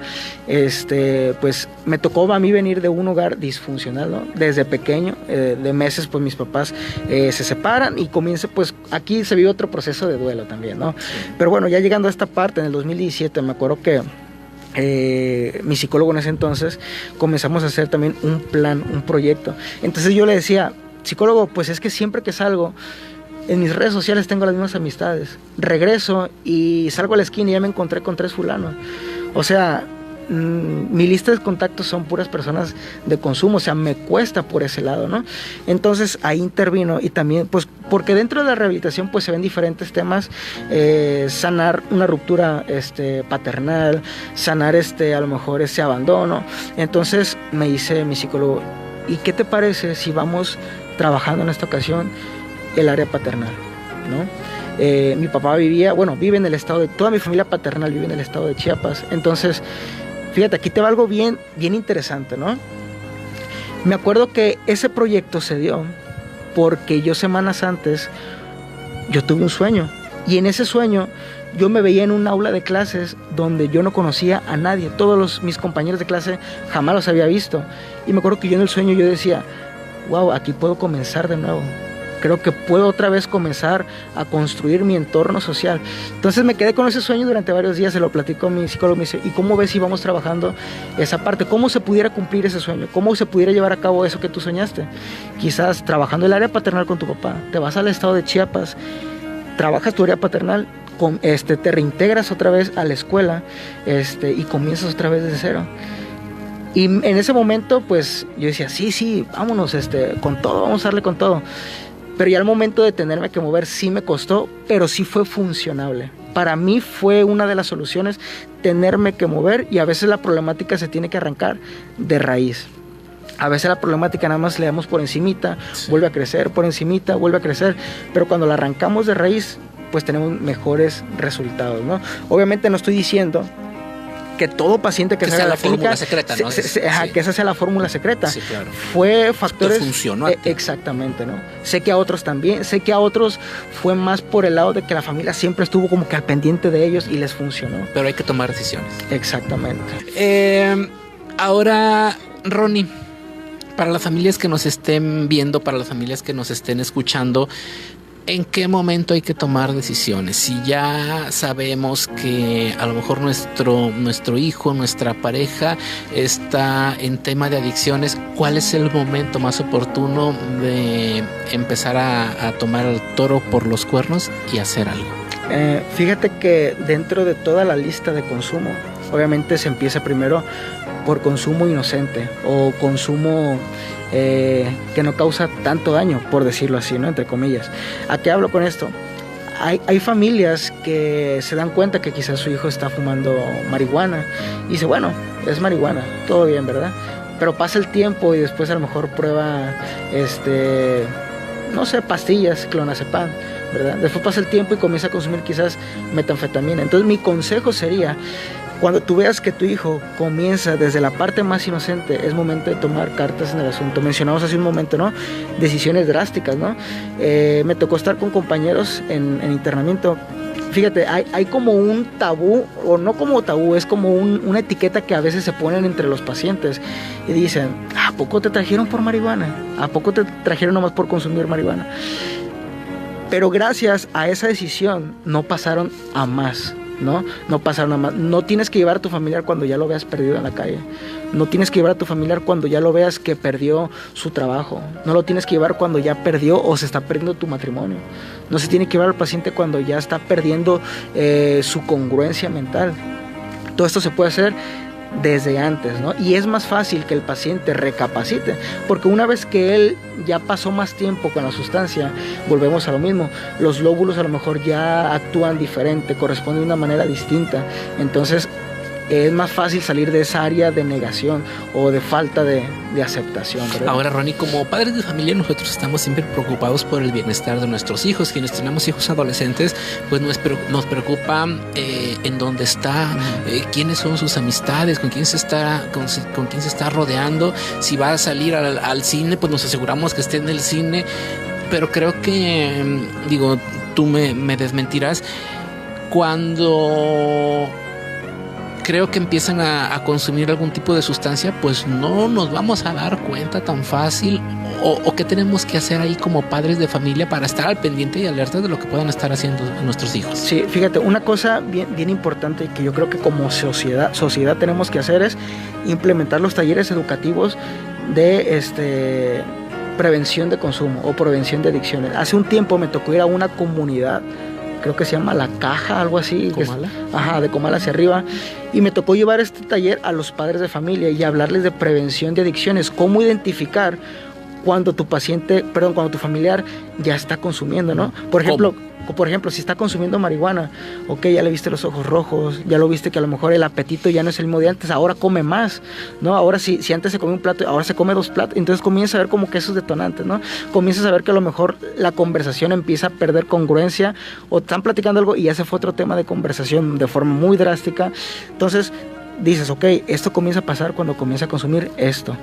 S3: Pues me tocó a mí venir de un hogar disfuncional, ¿no? Desde pequeño, de meses, pues mis papás se separan y comienza, pues aquí se vive otro proceso de duelo también, ¿no? Pero bueno, ya llegando a esta parte, en el 2017, me acuerdo que mi psicólogo en ese entonces comenzamos a hacer también un plan, un proyecto. Entonces yo le decía, psicólogo, pues es que siempre que salgo en mis redes sociales tengo las mismas amistades, regreso y salgo a la esquina y ya me encontré con 3 fulanos, o sea, mi lista de contactos son puras personas de consumo, o sea, me cuesta por ese lado, ¿no? Entonces ahí intervino y también, pues, porque dentro de la rehabilitación pues se ven diferentes temas, sanar una ruptura paternal, sanar a lo mejor ese abandono. Entonces me dice mi psicólogo, ¿y qué te parece si vamos trabajando en esta ocasión el área paternal, ¿no? Mi papá vive en el estado toda mi familia paternal vive en el estado de Chiapas. Entonces, fíjate, aquí te va algo bien interesante, ¿no? Me acuerdo que ese proyecto se dio porque yo semanas antes, yo tuve un sueño, y en ese sueño yo me veía en un aula de clases donde yo no conocía a nadie, todos mis compañeros de clase jamás los había visto, y me acuerdo que yo en el sueño yo decía, wow, aquí puedo comenzar de nuevo. Creo que puedo otra vez comenzar a construir mi entorno social. Entonces me quedé con ese sueño durante varios días, se lo platicó a mi psicólogo, me dice, ¿y cómo ves si vamos trabajando esa parte? ¿Cómo se pudiera cumplir ese sueño? ¿Cómo se pudiera llevar a cabo eso que tú soñaste? Quizás trabajando el área paternal con tu papá, te vas al estado de Chiapas, trabajas tu área paternal, te reintegras otra vez a la escuela y comienzas otra vez desde cero. Y en ese momento, pues yo decía, sí, vámonos con todo, vamos a darle con todo. Pero ya al momento de tenerme que mover sí me costó, pero sí fue funcionable. Para mí fue una de las soluciones tenerme que mover, y a veces la problemática se tiene que arrancar de raíz. A veces la problemática nada más le damos por encimita, sí, vuelve a crecer, por encimita, vuelve a crecer, pero cuando la arrancamos de raíz, pues tenemos mejores resultados, ¿no? Obviamente no estoy diciendo que todo paciente que salga a la clínica secreta, ¿no? Sí. Que esa sea la fórmula secreta. Sí, claro. Fue factores. Funcionó. Exactamente, ¿no? Sé que a otros también, sé que a otros fue más por el lado de que la familia siempre estuvo como que al pendiente de ellos y les funcionó.
S2: Pero hay que tomar decisiones.
S3: Exactamente.
S2: Ahora, Ronnie, para las familias que nos estén viendo, para las familias que nos estén escuchando, ¿en qué momento hay que tomar decisiones? Si ya sabemos que a lo mejor nuestro hijo, nuestra pareja está en tema de adicciones, ¿cuál es el momento más oportuno de empezar a tomar el toro por los cuernos y hacer algo?
S3: Fíjate que dentro de toda la lista de consumo, obviamente se empieza primero por consumo inocente o consumo que no causa tanto daño, por decirlo así, ¿no? Entre comillas. ¿A qué hablo con esto? Hay familias que se dan cuenta que quizás su hijo está fumando marihuana y dice, bueno, es marihuana, todo bien, ¿verdad? Pero pasa el tiempo y después a lo mejor prueba, no sé, pastillas, clonazepam, ¿verdad? Después pasa el tiempo y comienza a consumir quizás metanfetamina. Entonces mi consejo sería, cuando tú veas que tu hijo comienza desde la parte más inocente, es momento de tomar cartas en el asunto. Mencionamos hace un momento, ¿no? Decisiones drásticas, ¿no? Me tocó estar con compañeros en internamiento. Fíjate, hay como un tabú, o no como tabú, es como una etiqueta que a veces se ponen entre los pacientes y dicen, ¿a poco te trajeron por marihuana? ¿A poco te trajeron nomás por consumir marihuana? Pero gracias a esa decisión no pasaron a más. ¿no? No pasa nada más. No tienes que llevar a tu familiar cuando ya lo veas perdido en la calle. No tienes que llevar a tu familiar cuando ya lo veas que perdió su trabajo. No lo tienes que llevar cuando ya perdió o se está perdiendo tu matrimonio. No se tiene que llevar al paciente cuando ya está perdiendo su congruencia mental. Todo esto se puede hacer desde antes, ¿no? Y es más fácil que el paciente recapacite, porque una vez que él ya pasó más tiempo con la sustancia, volvemos a lo mismo, los lóbulos a lo mejor ya actúan diferente, corresponden de una manera distinta, entonces es más fácil salir de esa área de negación o de falta de aceptación, ¿verdad?
S2: Ahora, Ronnie, como padres de familia, nosotros estamos siempre preocupados por el bienestar de nuestros hijos. Quienes tenemos hijos adolescentes, pues nos preocupa en dónde está, quiénes son sus amistades, con quién se está rodeando. Si va a salir al cine, pues nos aseguramos que esté en el cine. Pero creo que, tú me desmentirás, cuando creo que empiezan a consumir algún tipo de sustancia, pues no nos vamos a dar cuenta tan fácil, o qué tenemos que hacer ahí como padres de familia para estar al pendiente y alerta de lo que puedan estar haciendo nuestros hijos.
S3: Sí, fíjate, una cosa bien importante que yo creo que como sociedad tenemos que hacer es implementar los talleres educativos de prevención de consumo o prevención de adicciones. Hace un tiempo me tocó ir a una comunidad, creo que se llama La Caja, algo así.
S2: ¿Comala?
S3: De Comala hacia arriba. Y me tocó llevar este taller a los padres de familia y hablarles de prevención de adicciones, cómo identificar cuando tu familiar ya está consumiendo, ¿no? Por ejemplo, si está consumiendo marihuana, ya le viste los ojos rojos, ya lo viste que a lo mejor el apetito ya no es el mismo de antes, ahora come más, ¿no? Ahora si antes se comía un plato, ahora se come 2 platos, entonces comienzas a ver como que esos detonantes, ¿no? Comienzas a ver que a lo mejor la conversación empieza a perder congruencia, o están platicando algo y ya se fue otro tema de conversación de forma muy drástica. Entonces dices, esto comienza a pasar cuando comienza a consumir esto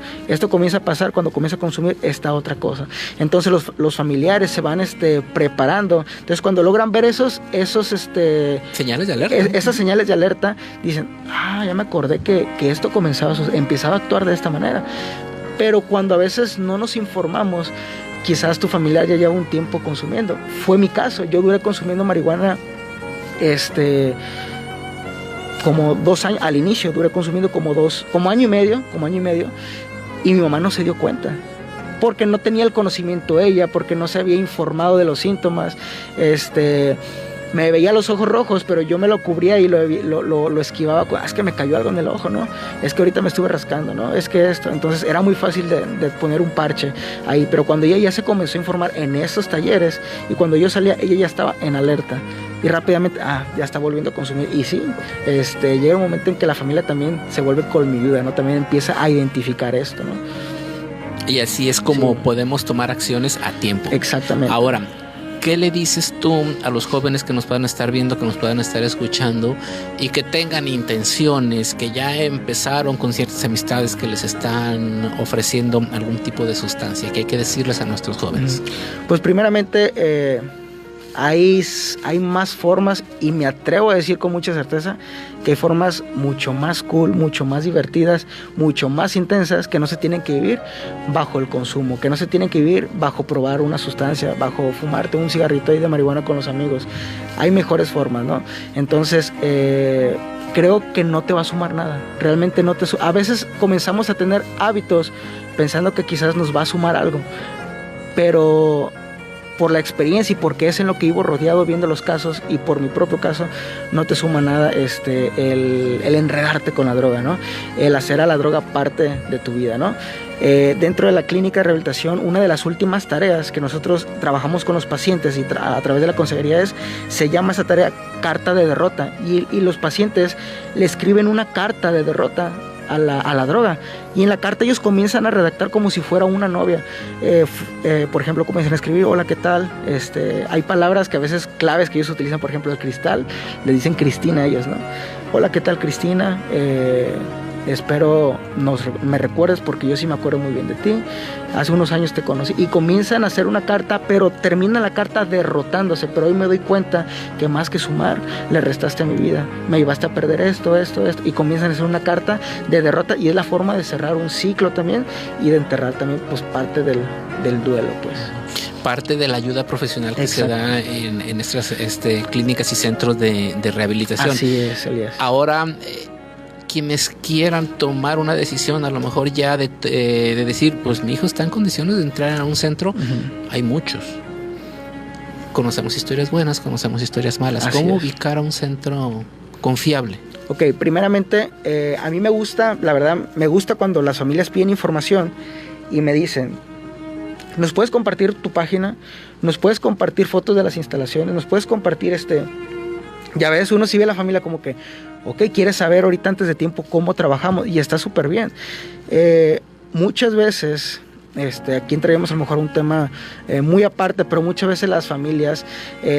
S3: comienza a pasar cuando comienza a consumir esta otra cosa. Entonces los familiares se van preparando. Entonces cuando logran ver esos
S2: señales de alerta,
S3: esas señales de alerta, dicen, ya me acordé que esto empezaba a actuar de esta manera. Pero cuando a veces no nos informamos, quizás tu familiar ya lleva un tiempo consumiendo. Fue mi caso, yo duré consumiendo marihuana como 2 años. Al inicio duré consumiendo como año y medio, y mi mamá no se dio cuenta, porque no tenía el conocimiento ella, porque no se había informado de los síntomas. Me veía los ojos rojos, pero yo me lo cubría y lo esquivaba. Es que me cayó algo en el ojo, ¿no? Es que ahorita me estuve rascando, ¿no? Es que esto. Entonces era muy fácil de poner un parche ahí. Pero cuando ella ya se comenzó a informar en estos talleres, y cuando yo salía, ella ya estaba en alerta. Y rápidamente, ya está volviendo a consumir. Y sí, llega un momento en que la familia también se vuelve colmilluda, ¿no? También empieza a identificar esto, ¿no?
S2: Y así es como podemos tomar acciones a tiempo.
S3: Exactamente.
S2: Ahora, ¿qué le dices tú a los jóvenes que nos puedan estar viendo, que nos puedan estar escuchando y que tengan intenciones, que ya empezaron con ciertas amistades que les están ofreciendo algún tipo de sustancia? ¿Qué hay que decirles a nuestros jóvenes?
S3: Pues primeramente, hay más formas, y me atrevo a decir con mucha certeza que hay formas mucho más cool, mucho más divertidas, mucho más intensas, que no se tienen que vivir bajo el consumo, que no se tienen que vivir bajo probar una sustancia, bajo fumarte un cigarrito ahí de marihuana con los amigos. Hay mejores formas, ¿no? Entonces, creo que no te va a sumar nada. Realmente no te a veces comenzamos a tener hábitos pensando que quizás nos va a sumar algo, pero por la experiencia y porque es en lo que vivo rodeado viendo los casos, y por mi propio caso, no te suma nada el enredarte con la droga, ¿no? El hacer a la droga parte de tu vida, ¿no? Dentro de la clínica de rehabilitación, una de las últimas tareas que nosotros trabajamos con los pacientes y a través de la consejería se llama esa tarea carta de derrota, y los pacientes le escriben una carta de derrota a la droga, y en la carta ellos comienzan a redactar como si fuera una novia. Por ejemplo, comienzan a escribir: hola, ¿qué tal? Hay palabras que a veces claves que ellos utilizan, por ejemplo el cristal, le dicen Cristina a ellos, ¿no? Hola, ¿qué tal, Cristina? Espero me recuerdes, porque yo sí me acuerdo muy bien de ti. Hace unos años te conocí. Y comienzan a hacer una carta, pero termina la carta derrotándose. Pero hoy me doy cuenta que más que sumar, le restaste a mi vida. Me llevaste a perder esto. Y comienzan a hacer una carta de derrota. Y es la forma de cerrar un ciclo también, y de enterrar también, pues, parte del duelo, pues.
S2: parte de la ayuda profesional que se da en nuestras clínicas y centros de rehabilitación.
S3: Así es, Elías.
S2: Ahora, quienes quieran tomar una decisión, a lo mejor ya de decir, pues mi hijo está en condiciones de entrar a un centro, hay muchos. Conocemos historias buenas, conocemos historias malas. ¿Cómo ubicar a un centro confiable?
S3: Ok, primeramente, a mí me gusta, la verdad, me gusta cuando las familias piden información y me dicen, ¿nos puedes compartir tu página? ¿Nos puedes compartir fotos de las instalaciones? ¿Nos puedes compartir Ya ves, uno sí ve a la familia como que, ok, quiere saber ahorita antes de tiempo cómo trabajamos y está súper bien. Muchas veces, aquí entraríamos a lo mejor un tema muy aparte, pero muchas veces las familias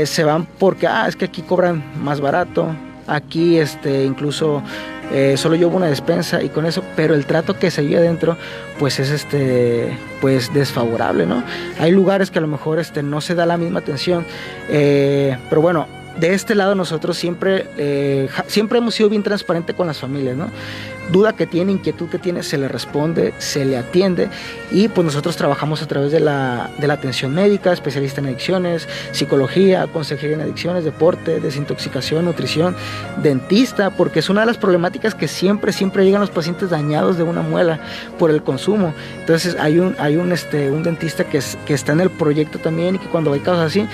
S3: se van porque, es que aquí cobran más barato, aquí incluso solo llevo una despensa y con eso, pero el trato que se vive adentro pues es pues desfavorable, ¿no? Hay lugares que a lo mejor no se da la misma atención, pero bueno, de este lado nosotros siempre hemos sido bien transparentes con las familias, ¿no? Duda que tiene, inquietud que tiene, se le responde, se le atiende y pues nosotros trabajamos a través de la atención médica, especialista en adicciones, psicología, consejería en adicciones, deporte, desintoxicación, nutrición, dentista, porque es una de las problemáticas que siempre llegan los pacientes dañados de una muela por el consumo. Entonces hay un dentista que está en el proyecto también y que cuando hay casos así,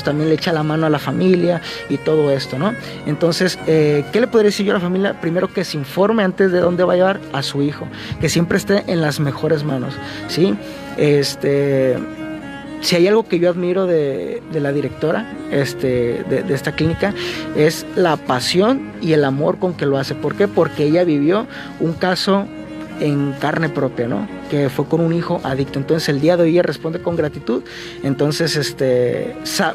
S3: también le echa la mano a la familia y todo esto, ¿no? Entonces, ¿qué le podría decir yo a la familia? Primero que se informe antes de dónde va a llevar a su hijo, que siempre esté en las mejores manos, ¿sí? Si hay algo que yo admiro de la directora de esta clínica, es la pasión y el amor con que lo hace. ¿Por qué? Porque ella vivió un caso en carne propia, ¿no? Que fue con un hijo adicto. Entonces el día de hoy ella responde con gratitud. Entonces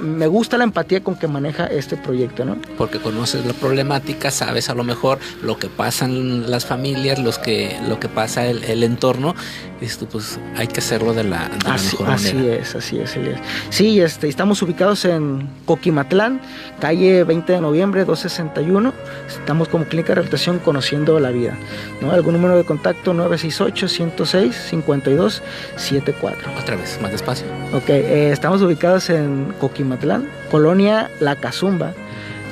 S3: me gusta la empatía con que maneja este proyecto, ¿no?
S2: Porque conoces la problemática, sabes a lo mejor lo que pasan las familias, lo que pasa el entorno. Y dices tú, pues hay que hacerlo de la mejor manera.
S3: Así es. Sí, estamos ubicados en Coquimatlán, calle 20 de noviembre, 261. Estamos como Clínica de Rehabilitación Conociendo la Vida, ¿no? Algún número de contacto 968-106-5274.
S2: Otra vez, más despacio.
S3: Ok, estamos ubicados en Coquimatlán, Colonia La Cazumba,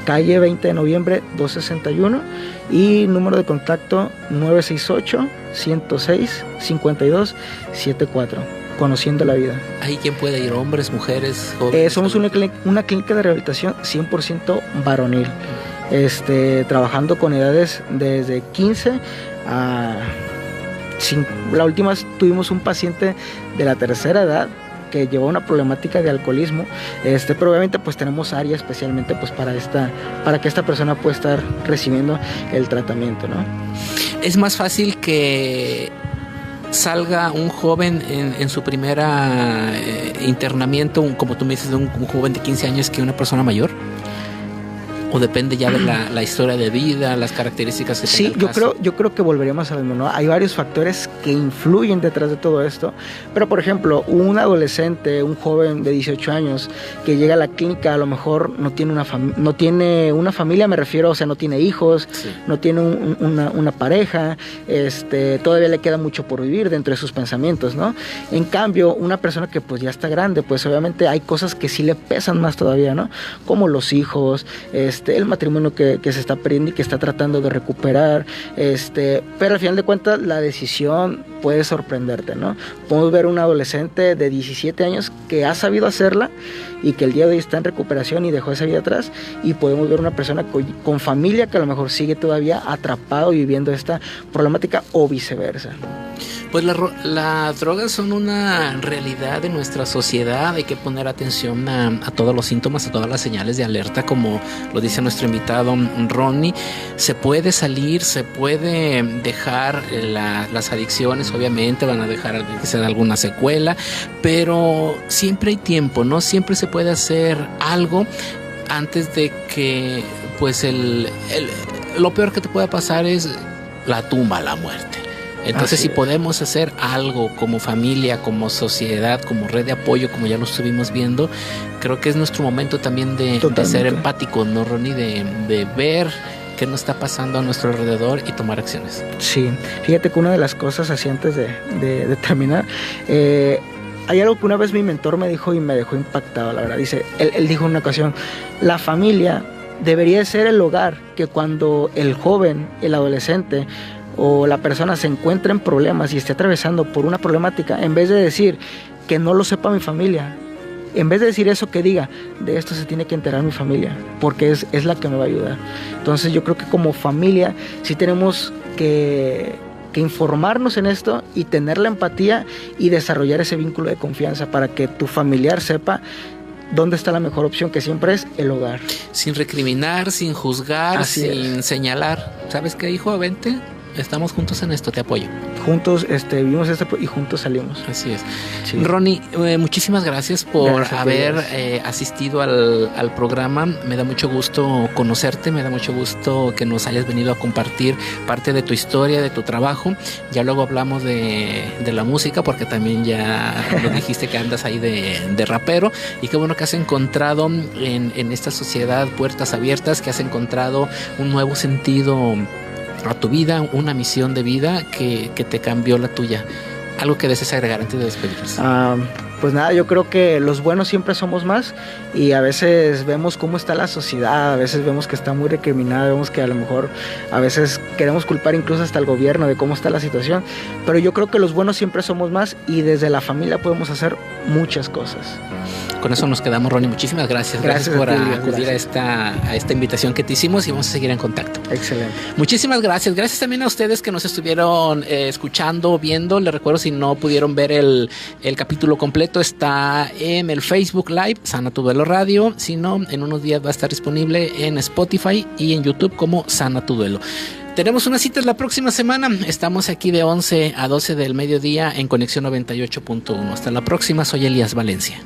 S3: calle 20 de noviembre 261 y número de contacto 968-106-5274. Conociendo la Vida.
S2: ¿Ahí quién puede ir? ¿Hombres, mujeres, jóvenes?
S3: Somos una clínica de rehabilitación 100% varonil, trabajando con edades desde 15 a... La última tuvimos un paciente de la tercera edad que llevó una problemática de alcoholismo, pero obviamente pues tenemos área especialmente pues para que esta persona pueda estar recibiendo el tratamiento, ¿no?
S2: Es más fácil que salga un joven en su primera internamiento, como tú me dices, de un joven de 15 años que una persona mayor. ¿O depende ya de la historia de vida, las características que tenga el caso?
S3: yo creo que volveríamos a lo mismo, ¿no? Hay varios factores que influyen detrás de todo esto, pero por ejemplo, un adolescente, un joven de 18 años que llega a la clínica, a lo mejor no tiene una familia, me refiero, o sea, no tiene hijos, sí, no tiene una pareja, todavía le queda mucho por vivir dentro de sus pensamientos, ¿no? En cambio, una persona que pues ya está grande, pues obviamente hay cosas que sí le pesan más todavía, ¿no? Como los hijos, el matrimonio que se está perdiendo y que está tratando de recuperar, pero al final de cuentas la decisión puede sorprenderte, ¿no? Podemos ver un adolescente de 17 años que ha sabido hacerla y que el día de hoy está en recuperación y dejó esa vida atrás, y podemos ver una persona con familia que a lo mejor sigue todavía atrapado y viviendo esta problemática o viceversa.
S2: Pues las drogas son una realidad de nuestra sociedad. Hay que poner atención a todos los síntomas, a todas las señales de alerta, como lo dice nuestro invitado Ronnie. Se puede salir, se puede dejar las adicciones, obviamente van a dejar que se da alguna secuela, pero siempre hay tiempo, ¿no? Siempre se puede hacer algo antes de que pues lo peor que te pueda pasar es la tumba, la muerte. Entonces, si podemos hacer algo como familia, como sociedad, como red de apoyo, como ya lo estuvimos viendo, creo que es nuestro momento también de ser empático, ¿no, Ronnie? De ver qué nos está pasando a nuestro alrededor y tomar acciones.
S3: Sí, fíjate que una de las cosas, así antes de terminar, hay algo que una vez mi mentor me dijo y me dejó impactado, la verdad. Dice, él dijo en una ocasión, la familia debería ser el hogar que cuando el joven, el adolescente o la persona se encuentra en problemas y esté atravesando por una problemática, en vez de decir que no lo sepa mi familia, en vez de decir eso, que diga, de esto se tiene que enterar mi familia, porque es la que me va a ayudar. Entonces yo creo que como familia sí tenemos que informarnos en esto y tener la empatía y desarrollar ese vínculo de confianza para que tu familiar sepa dónde está la mejor opción, que siempre es el hogar.
S2: Sin recriminar, sin juzgar, sin señalar. ¿Sabes qué, hijo? Vente, estamos juntos en esto, te apoyo.
S3: Juntos vivimos esto y juntos salimos.
S2: Así es.
S3: Sí.
S2: Ronnie, muchísimas gracias por haber asistido al programa. Me da mucho gusto conocerte, me da mucho gusto que nos hayas venido a compartir parte de tu historia, de tu trabajo. Ya luego hablamos de la música, porque también ya lo dijiste que andas ahí de rapero. Y qué bueno que has encontrado en esta sociedad puertas abiertas, que has encontrado un nuevo sentido a tu vida, una misión de vida que te cambió la tuya. ¿Algo que desees agregar antes de despedirnos?
S3: Pues nada, yo creo que los buenos siempre somos más, y a veces vemos cómo está la sociedad, a veces vemos que está muy recriminada, vemos que a lo mejor a veces queremos culpar incluso hasta el gobierno de cómo está la situación, pero yo creo que los buenos siempre somos más, y desde la familia podemos hacer muchas cosas.
S2: Con eso nos quedamos, Ronnie. Muchísimas gracias. Gracias por acudir a esta invitación que te hicimos, y vamos a seguir en contacto.
S3: Excelente.
S2: Muchísimas gracias. Gracias también a ustedes que nos estuvieron escuchando, viendo. Les recuerdo, si no pudieron ver el capítulo completo, está en el Facebook Live, Sana Tu Duelo Radio. Si no, en unos días va a estar disponible en Spotify y en YouTube como Sana Tu Duelo. Tenemos unas citas la próxima semana. Estamos aquí de 11 a 12 del mediodía en Conexión 98.1. Hasta la próxima. Soy Elías Valencia.